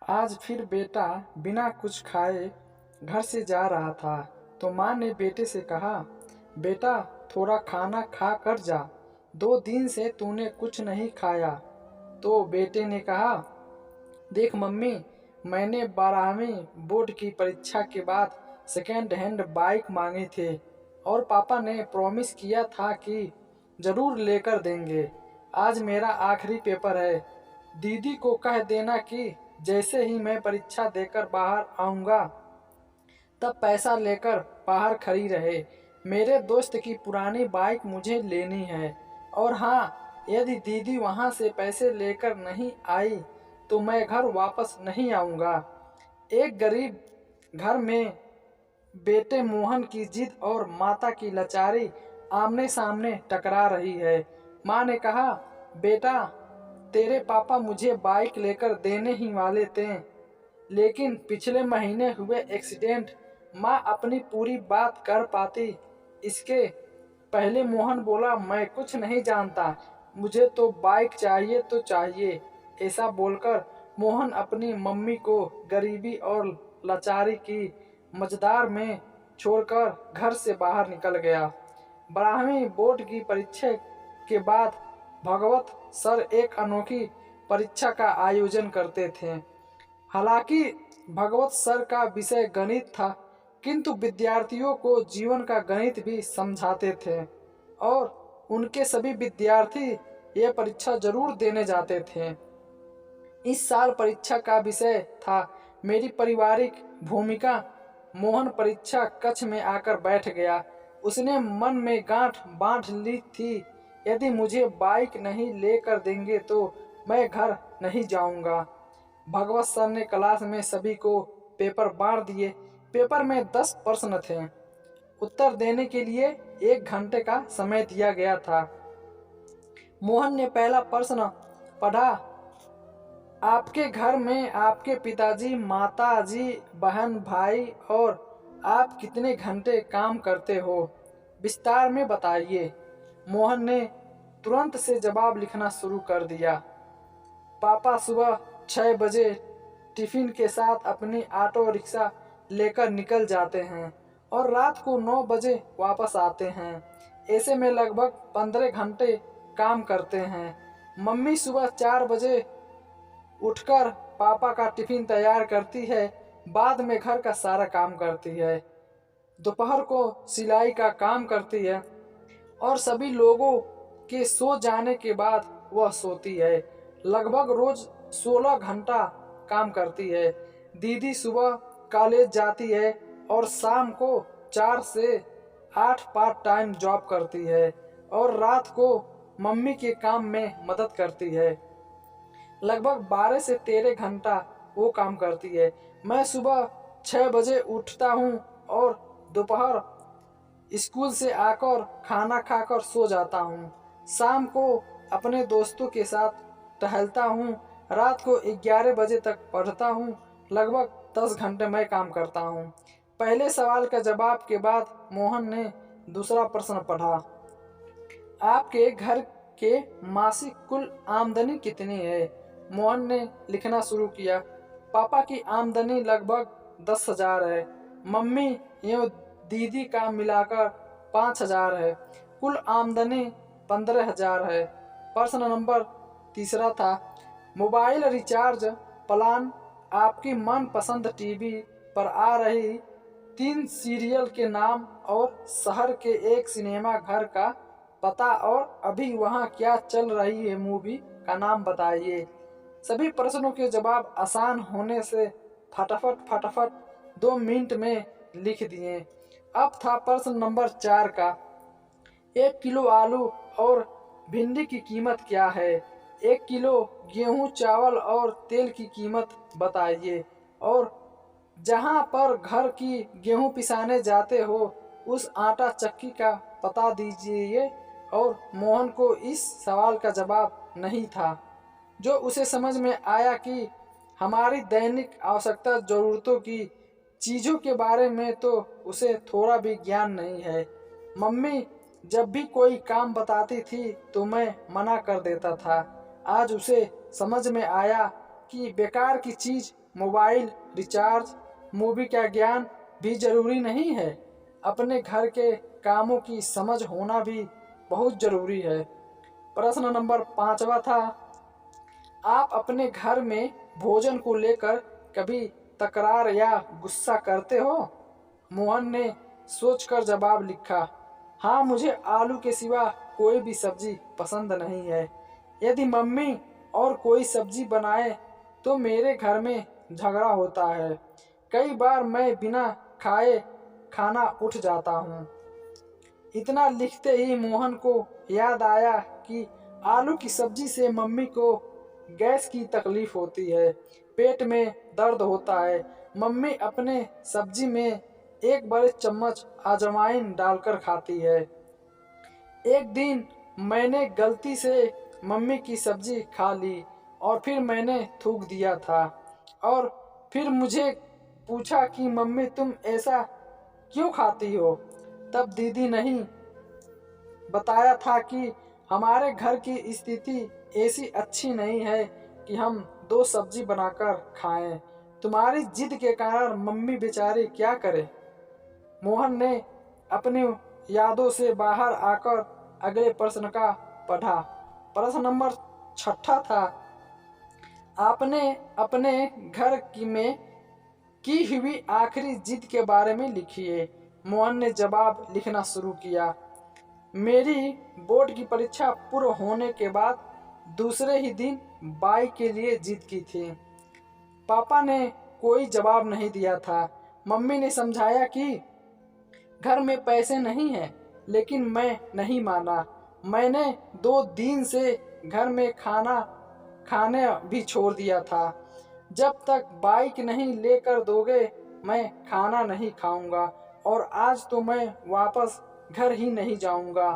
आज फिर बेटा बिना कुछ खाए घर से जा रहा था तो माँ ने बेटे से कहा, बेटा थोड़ा खाना खा कर जा, 2 दिन से तूने कुछ नहीं खाया। तो बेटे ने कहा, देख मम्मी, मैंने 12वीं बोर्ड की परीक्षा के बाद सेकेंड हैंड बाइक मांगे थे और पापा ने प्रॉमिस किया था कि ज़रूर लेकर देंगे। आज मेरा आखिरी पेपर है। दीदी को कह देना कि जैसे ही मैं परीक्षा देकर बाहर आऊँगा तब पैसा लेकर बाहर खड़ी रहे। मेरे दोस्त की पुरानी बाइक मुझे लेनी है। और हाँ, यदि दीदी वहाँ से पैसे लेकर नहीं आई तो मैं घर वापस नहीं आऊँगा। एक गरीब घर में बेटे मोहन की जिद और माता की लाचारी आमने सामने टकरा रही है। माँ ने कहा, बेटा तेरे पापा मुझे बाइक लेकर देने ही वाले थे, लेकिन पिछले महीने हुए एक्सीडेंट। माँ अपनी पूरी बात कर पाती इसके पहले मोहन बोला, मैं कुछ नहीं जानता, मुझे तो बाइक चाहिए तो चाहिए। ऐसा बोलकर मोहन अपनी मम्मी को गरीबी और लाचारी की मझधार में छोड़कर घर से बाहर निकल गया। 12वीं बोर्ड की परीक्षा के बाद भगवत सर एक अनोखी परीक्षा का आयोजन करते थे। हालांकि भगवत सर का विषय गणित था, किंतु विद्यार्थियों को जीवन का गणित भी समझाते थे और उनके सभी विद्यार्थी ये परीक्षा जरूर देने जाते थे। इस साल परीक्षा का विषय था मेरी पारिवारिक भूमिका। मोहन परीक्षा कक्ष में आकर बैठ गया। उसने मन में गांठ बांध ली थी, यदि मुझे बाइक नहीं लेकर देंगे तो मैं घर नहीं जाऊंगा। भगवत सर ने क्लास में सभी को पेपर बांट दिए। पेपर में 10 प्रश्न थे। उत्तर देने के लिए 1 घंटे का समय दिया गया था। मोहन ने पहला प्रश्न पढ़ा, आपके घर में आपके पिताजी, माताजी, बहन, भाई और आप कितने घंटे काम करते हो? विस्तार में बताइए। मोहन ने तुरंत से जवाब लिखना शुरू कर दिया। पापा सुबह 6 बजे टिफिन के साथ अपनी ऑटो रिक्शा लेकर निकल जाते हैं और रात को 9 बजे वापस आते हैं। ऐसे में लगभग 15 घंटे काम करते हैं। मम्मी सुबह 4 बजे उठकर पापा का टिफिन तैयार करती है, बाद में घर का सारा काम करती है, दोपहर को सिलाई का काम करती है और सभी लोगों के सो जाने के बाद वह सोती है। लगभग रोज 16 घंटा काम करती है। दीदी सुबह कॉलेज जाती है और शाम को 4 से 8 पार्ट टाइम जॉब करती है और रात को मम्मी के काम में मदद करती है। लगभग 12 से 13 घंटा वो काम करती है। मैं सुबह 6 बजे उठता हूँ और दोपहर स्कूल से आकर खाना खाकर सो जाता हूँ। शाम को अपने दोस्तों के साथ टहलता हूँ। रात को 11 बजे तक पढ़ता हूँ। लगभग 10 घंटे मैं काम करता हूँ। पहले सवाल का जवाब के बाद मोहन ने दूसरा प्रश्न पढ़ा, आपके घर के मासिक कुल आमदनी कितनी है? मोहन ने लिखना शुरू किया। पापा की आमदनी लगभग 10,000 है। मम्मी एवं दीदी का मिलाकर 5,000 है। कुल आमदनी 15,000 है। प्रश्न नंबर तीसरा था, मोबाइल रिचार्ज प्लान आपकी मनपसंद टीवी पर आ रही 3 सीरियल के नाम और शहर के एक सिनेमा घर का पता और अभी वहाँ क्या चल रही है मूवी का नाम बताइए। सभी प्रश्नों के जवाब आसान होने से फटाफट 2 मिनट में लिख दिए। अब था प्रश्न नंबर 4 का, 1 किलो आलू और भिंडी की कीमत क्या है? 1 किलो गेहूं, चावल और तेल की कीमत बताइए और जहां पर घर की गेहूं पिसाने जाते हो उस आटा चक्की का पता दीजिए। और मोहन को इस सवाल का जवाब नहीं था, जो उसे समझ में आया कि हमारी दैनिक आवश्यकता जरूरतों की चीज़ों के बारे में तो उसे थोड़ा भी ज्ञान नहीं है। मम्मी जब भी कोई काम बताती थी तो मैं मना कर देता था। आज उसे समझ में आया कि बेकार की चीज़ मोबाइल रिचार्ज मूवी का ज्ञान भी ज़रूरी नहीं है। अपने घर के कामों की समझ होना भी बहुत ज़रूरी है। प्रश्न नंबर 5वां था, आप अपने घर में भोजन को लेकर कभी तकरार या गुस्सा करते हो? मोहन ने सोचकर जवाब लिखा, हाँ, मुझे आलू के सिवा कोई भी सब्जी पसंद नहीं है। यदि मम्मी और कोई सब्जी बनाए तो मेरे घर में झगड़ा होता है। कई बार मैं बिना खाए खाना उठ जाता हूँ। इतना लिखते ही मोहन को याद आया कि आलू की सब्जी से मम्मी को गैस की तकलीफ होती है, पेट में दर्द होता है। मम्मी अपने सब्जी में एक बड़े चम्मच अजवाइन डालकर खाती है। एक दिन मैंने गलती से मम्मी की सब्जी खा ली और फिर मैंने थूक दिया था और फिर मुझे पूछा कि मम्मी तुम ऐसा क्यों खाती हो? तब दीदी नहीं बताया था कि हमारे घर की स्थिति ऐसी अच्छी नहीं है कि हम दो सब्जी बनाकर खाएं। तुम्हारी जिद के कारण मम्मी बेचारी क्या करे। मोहन ने अपनी यादों से बाहर आकर अगले प्रश्न का पढ़ा। प्रश्न नंबर 6 था, आपने अपने घर में की हुई आखिरी जिद के बारे में लिखिए। मोहन ने जवाब लिखना शुरू किया। मेरी बोर्ड की परीक्षा पूर्ण होने के बाद दूसरे ही दिन बाइक के लिए जिद की थी। पापा ने कोई जवाब नहीं दिया था। मम्मी ने समझाया कि घर में पैसे नहीं हैं, लेकिन मैं नहीं माना। मैंने 2 दिन से घर में खाना खाने भी छोड़ दिया था। जब तक बाइक नहीं लेकर दोगे मैं खाना नहीं खाऊंगा और आज तो मैं वापस घर ही नहीं जाऊंगा।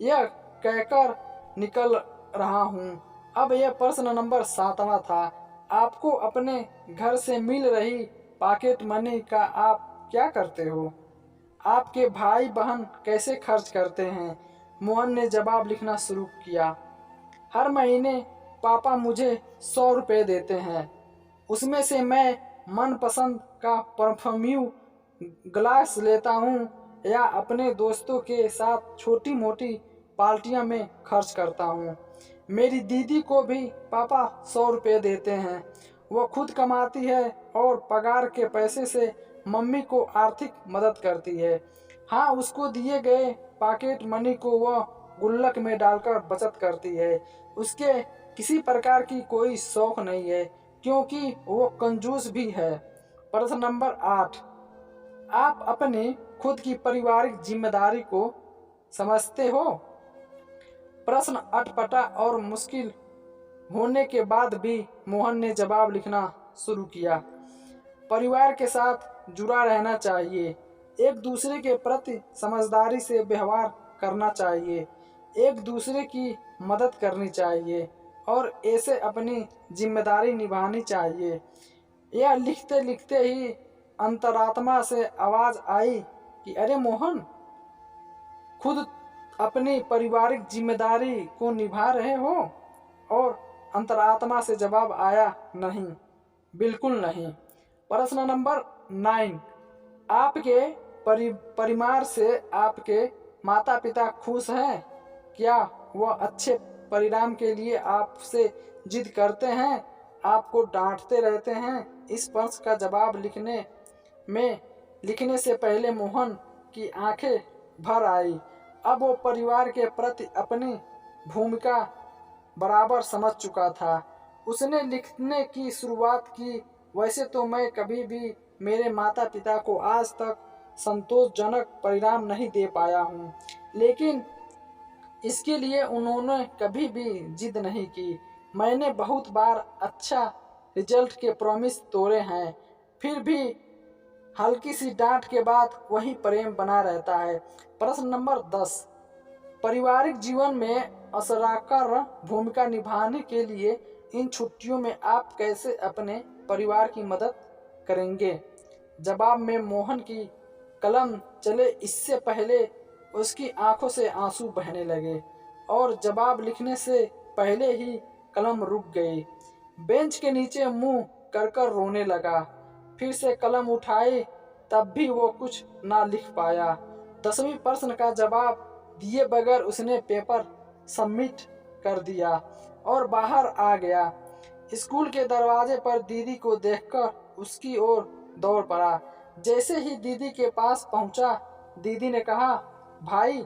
यह कहकर निकल रहा हूँ। अब यह प्रश्न नंबर 7वां था, आपको अपने घर से मिल रही पॉकेट मनी का आप क्या करते हो? आपके भाई बहन कैसे खर्च करते हैं? मोहन ने जवाब लिखना शुरू किया। हर महीने पापा मुझे 100 रुपये देते हैं। उसमें से मैं मनपसंद का परफ्यूम ग्लास लेता हूँ या अपने दोस्तों के साथ छोटी मोटी पार्टियों में खर्च करता हूँ। मेरी दीदी को भी पापा 100 रुपये देते हैं। वो खुद कमाती है और पगार के पैसे से मम्मी को आर्थिक मदद करती है। हाँ, उसको दिए गए पॉकेट मनी को वह गुल्लक में डालकर बचत करती है। उसके किसी प्रकार की कोई शौक नहीं है क्योंकि वो कंजूस भी है। प्रश्न नंबर 8, आप अपने खुद की पारिवारिक जिम्मेदारी को समझते हो? प्रश्न अटपटा और मुश्किल होने के बाद भी मोहन ने जवाब लिखना शुरू किया। परिवार के साथ जुड़ा रहना चाहिए, एक दूसरे के प्रति समझदारी से व्यवहार करना चाहिए, एक दूसरे की मदद करनी चाहिए और ऐसे अपनी जिम्मेदारी निभानी चाहिए। यह लिखते लिखते ही अंतरात्मा से आवाज़ आई कि अरे मोहन, खुद अपनी पारिवारिक जिम्मेदारी को निभा रहे हो? और अंतरात्मा से जवाब आया, नहीं, बिल्कुल नहीं। प्रश्न नंबर 9, आपके परिवार से आपके माता पिता खुश हैं? क्या वह अच्छे परिणाम के लिए आपसे जिद करते हैं, आपको डांटते रहते हैं? इस प्रश्न का जवाब लिखने से पहले मोहन की आंखें भर आई। अब वो परिवार के प्रति अपनी भूमिका बराबर समझ चुका था। उसने लिखने की शुरुआत की, वैसे तो मैं कभी भी मेरे माता पिता को आज तक संतोषजनक परिणाम नहीं दे पाया हूँ, लेकिन इसके लिए उन्होंने कभी भी जिद नहीं की। मैंने बहुत बार अच्छा रिजल्ट के प्रॉमिस तोड़े हैं, फिर भी हल्की सी डांट के बाद वही प्रेम बना रहता है। प्रश्न नंबर 10, पारिवारिक जीवन में असरकार भूमिका निभाने के लिए इन छुट्टियों में आप कैसे अपने परिवार की मदद करेंगे? जवाब में मोहन की कलम चले इससे पहले उसकी आंखों से आंसू बहने लगे और जवाब लिखने से पहले ही कलम रुक गई। बेंच के नीचे मुंह कर कर रोने लगा। फिर से कलम उठाई, तब भी वो कुछ ना लिख पाया। 10वीं प्रश्न का जवाब दिए बगैर उसने पेपर सबमिट कर दिया और बाहर आ गया। स्कूल के दरवाजे पर दीदी को देखकर उसकी ओर दौड़ पड़ा। जैसे ही दीदी के पास पहुंचा, दीदी ने कहा, भाई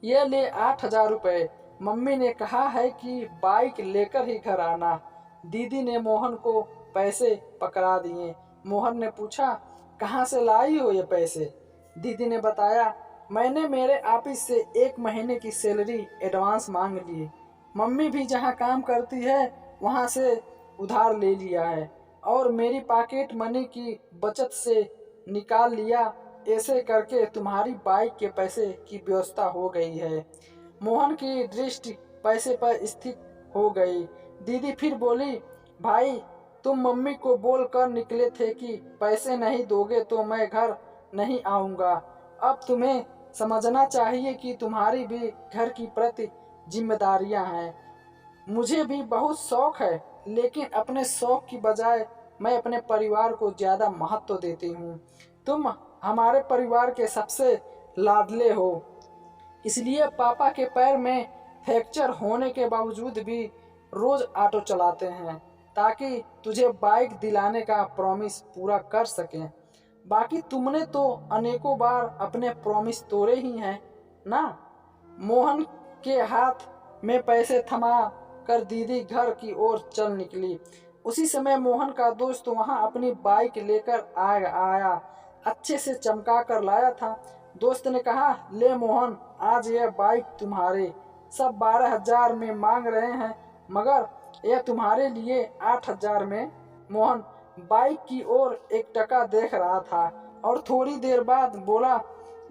ये ले 8,000 रुपए। मम्मी ने कहा है कि बाइक लेकर ही घर आना। दीदी ने मोहन को पैसे पकड़ा दिए। मोहन ने पूछा, कहाँ से लाई हो ये पैसे? दीदी ने बताया, मैंने मेरे ऑफिस से 1 महीने की सैलरी एडवांस मांग ली। मम्मी भी जहाँ काम करती है वहाँ से उधार ले लिया है और मेरी पॉकेट मनी की बचत से निकाल लिया। ऐसे करके तुम्हारी बाइक के पैसे की व्यवस्था हो गई है। मोहन की दृष्टि पैसे पर स्थित हो गई। दीदी फिर बोली, भाई तुम मम्मी को बोल कर निकले थे कि पैसे नहीं दोगे तो मैं घर नहीं आऊँगा। अब तुम्हें समझना चाहिए कि तुम्हारी भी घर की प्रति जिम्मेदारियां हैं। मुझे भी बहुत शौक है, लेकिन अपने शौक की बजाय मैं अपने परिवार को ज़्यादा महत्व देती हूँ। तुम हमारे परिवार के सबसे लाडले हो, इसलिए पापा के पैर में फ्रैक्चर होने के बावजूद भी रोज़ ऑटो चलाते हैं ताकि तुझे बाइक दिलाने का प्रॉमिस पूरा कर सकें। बाकी तुमने तो अनेकों बार अपने प्रॉमिस तोड़े ही हैं ना। मोहन के हाथ में पैसे थमा कर दीदी घर की ओर चल निकली। उसी समय मोहन का दोस्त वहां अपनी बाइक लेकर आया। अच्छे से चमका कर लाया था। दोस्त ने कहा, ले मोहन, आज यह बाइक तुम्हारे। सब 12,000 में मांग रहे हैं, मगर यह तुम्हारे लिए 8,000 में। मोहन बाइक की ओर 1 टका देख रहा था और थोड़ी देर बाद बोला,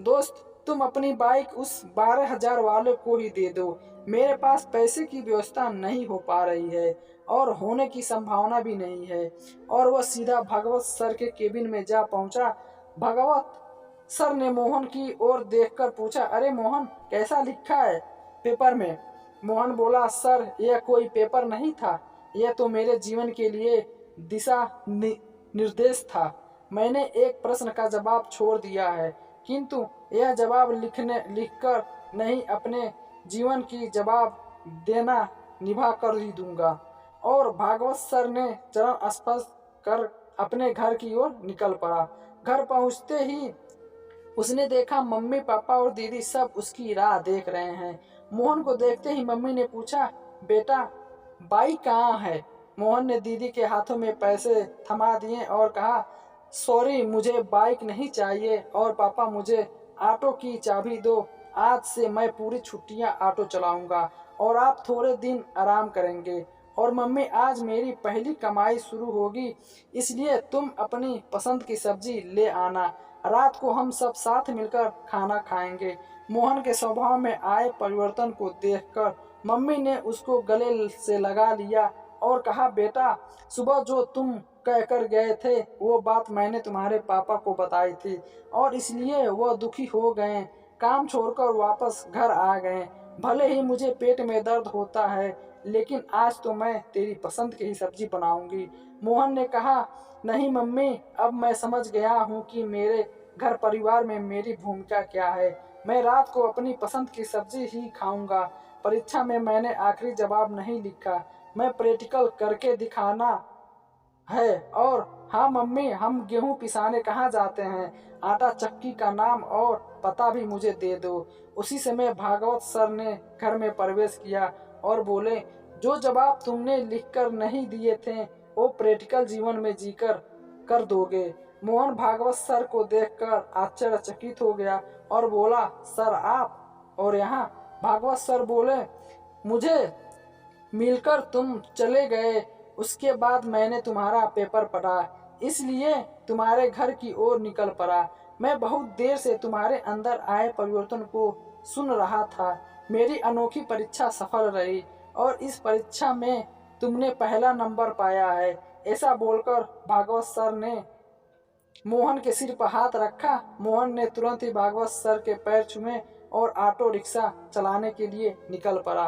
दोस्त तुम अपनी बाइक उस 12,000 वाले को ही दे दो। मेरे पास पैसे की व्यवस्था नहीं हो पा रही है और होने की संभावना भी नहीं है। और वह सीधा भागवत सर के केबिन में जा पहुंचा। भागवत सर ने मोहन की ओर देखकर पूछा, अरे मोहन, कैसा लिखा है पेपर में? मोहन बोला, सर यह कोई पेपर नहीं था, यह तो मेरे जीवन के लिए दिशा निर्देश था। मैंने एक प्रश्न का जवाब छोड़ दिया है, किंतु यह जवाब लिखकर नहीं, अपने जीवन की जवाब देना निभा कर ही दूंगा। और भागवत सर ने चरण स्पर्श कर अपने घर की ओर निकल पड़ा। घर पहुंचते ही उसने देखा मम्मी, पापा और दीदी सब उसकी राह देख रहे हैं। मोहन को देखते ही मम्मी ने पूछा, बेटा बाइक कहाँ है? मोहन ने दीदी के हाथों में पैसे थमा दिए और कहा, सॉरी, मुझे बाइक नहीं चाहिए। और पापा, मुझे ऑटो की चाबी दो। आज से मैं पूरी छुट्टियां ऑटो चलाऊंगा और आप थोड़े दिन आराम करेंगे। और मम्मी, आज मेरी पहली कमाई शुरू होगी, इसलिए तुम अपनी पसंद की सब्जी ले आना। रात को हम सब साथ मिलकर खाना खाएंगे। मोहन के स्वभाव में आए परिवर्तन को देखकर मम्मी ने उसको गले से लगा लिया और कहा, बेटा सुबह जो तुम कहकर गए थे वो बात मैंने तुम्हारे पापा को बताई थी और इसलिए वह दुखी हो गए, काम छोड़कर वापस घर आ गए। भले ही मुझे पेट में दर्द होता है, लेकिन आज तो मैं तेरी पसंद की ही सब्जी बनाऊंगी। मोहन ने कहा, नहीं मम्मी, अब मैं समझ गया हूँ कि मेरे घर परिवार में मेरी भूमिका क्या है। मैं रात को अपनी पसंद की सब्जी ही खाऊंगा। परीक्षा में मैंने आखिरी जवाब नहीं लिखा, मैं प्रैक्टिकल करके दिखाना है। और हाँ मम्मी, हम गेहूं पिसाने कहाँ जाते हैं? आटा चक्की का नाम और पता भी मुझे दे दो। उसी समय भागवत सर ने घर में प्रवेश किया और बोले, जो जवाब तुमने लिखकर नहीं दिए थे वो प्रैक्टिकल जीवन में जीकर कर दोगे। मोहन भागवत सर को देखकर आश्चर्यचकित हो गया और बोला, सर आप? और यहाँ? भागवत सर बोले, मुझे मिलकर तुम चले गए, उसके बाद मैंने तुम्हारा पेपर पढ़ा, इसलिए तुम्हारे घर की ओर निकल पड़ा। मैं बहुत देर से तुम्हारे अंदर आए परिवर्तन को सुन रहा था। मेरी अनोखी परीक्षा सफल रही और इस परीक्षा में तुमने पहला नंबर पाया है। ऐसा बोलकर भागवत सर ने मोहन के सिर पर हाथ रखा। मोहन ने तुरंत ही भागवत सर के पैर छुए और ऑटो रिक्शा चलाने के लिए निकल पड़ा।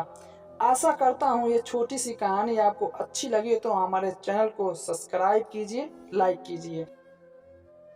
आशा करता हूँ ये छोटी सी कहानी आपको अच्छी लगी तो हमारे चैनल को सब्सक्राइब कीजिए, लाइक कीजिए।